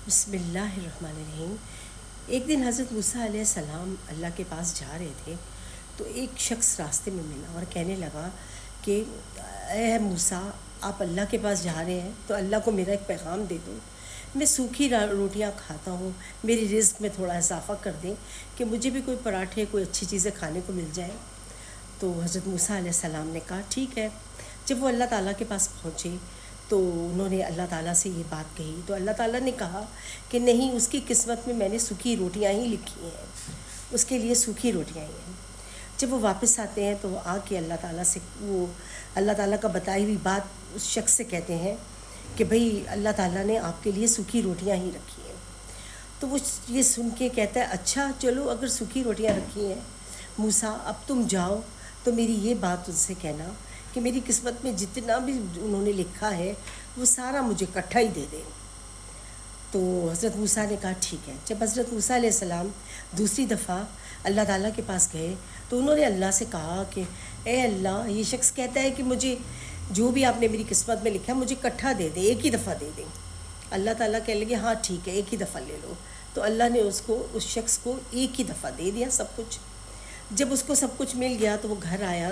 بسم اللہ الرحمن الرحیم۔ ایک دن حضرت موسیٰ علیہ السلام اللہ کے پاس جا رہے تھے تو ایک شخص راستے میں ملا اور کہنے لگا کہ اے موسیٰ، آپ اللہ کے پاس جا رہے ہیں تو اللہ کو میرا ایک پیغام دے دو، میں سوکھی روٹیاں کھاتا ہوں، میری رزق میں تھوڑا اضافہ کر دیں کہ مجھے بھی کوئی پراٹھے کوئی اچھی چیزیں کھانے کو مل جائیں۔ تو حضرت موسیٰ علیہ السلام نے کہا ٹھیک ہے۔ جب وہ اللہ تعالیٰ کے پاس پہنچے تو انہوں نے اللہ تعالیٰ سے یہ بات کہی تو اللہ تعالیٰ نے کہا کہ نہیں، اس کی قسمت میں میں نے سوکھی روٹیاں ہی لکھی ہیں، اس کے لیے سوکھی روٹیاں ہی ہیں۔ جب وہ واپس آتے ہیں تو وہ آ کے اللہ تعالیٰ سے وہ اللہ تعالیٰ کا بتائی ہوئی بات اس شخص سے کہتے ہیں کہ بھئی اللہ تعالیٰ نے آپ کے لیے سوکھی روٹیاں ہی رکھی ہیں۔ تو وہ یہ سن کے کہتا ہے اچھا چلو، اگر سوکھی روٹیاں رکھی ہیں موسیٰ، اب تم جاؤ تو میری یہ بات ان سے کہنا کہ میری قسمت میں جتنا بھی انہوں نے لکھا ہے وہ سارا مجھے اکٹھا ہی دے دیں۔ تو حضرت موسیٰ نے کہا ٹھیک ہے۔ جب حضرت موسیٰ علیہ السلام دوسری دفعہ اللہ تعالیٰ کے پاس گئے تو انہوں نے اللہ سے کہا کہ اے اللہ، یہ شخص کہتا ہے کہ مجھے جو بھی آپ نے میری قسمت میں لکھا ہے مجھے اکٹھا دے دیں، ایک ہی دفعہ دے دیں۔ اللہ تعالیٰ کہنے لگے ہاں ٹھیک ہے، ایک ہی دفعہ لے لو۔ تو اللہ نے اس شخص کو ایک ہی دفعہ دے دیا سب کچھ۔ جب اس کو سب کچھ مل گیا تو وہ گھر آیا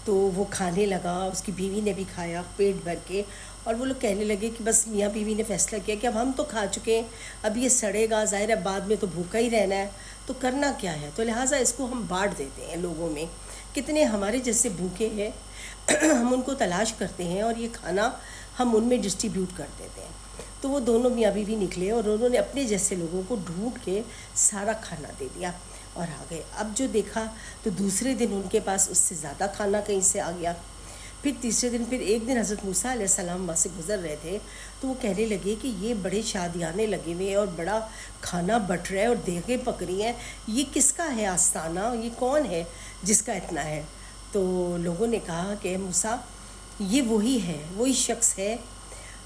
تو وہ کھانے لگا، اس کی بیوی نے بھی کھایا پیٹ بھر کے، اور وہ لوگ کہنے لگے کہ بس میاں بیوی نے فیصلہ کیا کہ اب ہم تو کھا چکے ہیں، اب یہ سڑے گا، ظاہر ہے بعد میں تو بھوکا ہی رہنا ہے، تو کرنا کیا ہے، تو لہٰذا اس کو ہم بانٹ دیتے ہیں لوگوں میں۔ کتنے ہمارے جیسے بھوکے ہیں ہم ان کو تلاش کرتے ہیں اور یہ کھانا ہم ان میں ڈسٹریبیوٹ کر دیتے ہیں۔ تو وہ دونوں میاں بیوی نکلے اور انہوں نے اپنے جیسے لوگوں کو ڈھونڈ کے سارا کھانا دے دیا اور آ گئے۔ اب جو دیکھا تو دوسرے دن ان کے پاس اس سے زیادہ کھانا کہیں سے آ گیا۔ پھر تیسرے دن پھر ایک دن حضرت موسیٰ علیہ السلام وہاں سے گزر رہے تھے تو وہ کہنے لگے کہ یہ بڑے شادیانے لگے ہوئے ہیں اور بڑا کھانا بٹ رہا ہے اور دیگیں پک رہی ہیں، یہ کس کا ہے آستانہ، یہ کون ہے جس کا اتنا ہے؟ تو لوگوں نے کہا کہ موسیٰ، یہ وہی ہے، وہی شخص ہے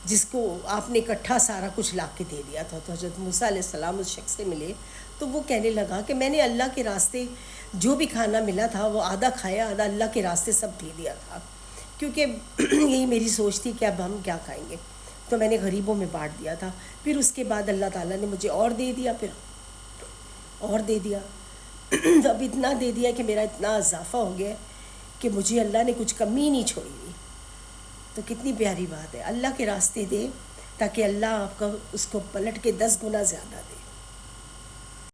جس کو آپ نے اکٹھا سارا کچھ لا کے دے دیا تھا۔ تو حضرت موسیٰ علیہ السلام اس شخص سے ملے تو وہ کہنے لگا کہ میں نے اللہ کے راستے جو بھی کھانا ملا تھا وہ آدھا کھایا، آدھا اللہ کے راستے سب دے دیا تھا، کیونکہ یہی میری سوچ تھی کہ اب ہم کیا کھائیں گے، تو میں نے غریبوں میں بانٹ دیا تھا۔ پھر اس کے بعد اللہ تعالیٰ نے مجھے اور دے دیا، پھر اور دے دیا اب اتنا دے دیا کہ میرا اتنا اضافہ ہو گیا کہ مجھے اللہ نے کچھ کمی نہیں چھوڑی ہوئی۔ تو کتنی پیاری بات ہے، اللہ کے راستے دے تاکہ اللہ آپ کا اس کو پلٹ کے 10 گنا زیادہ دے۔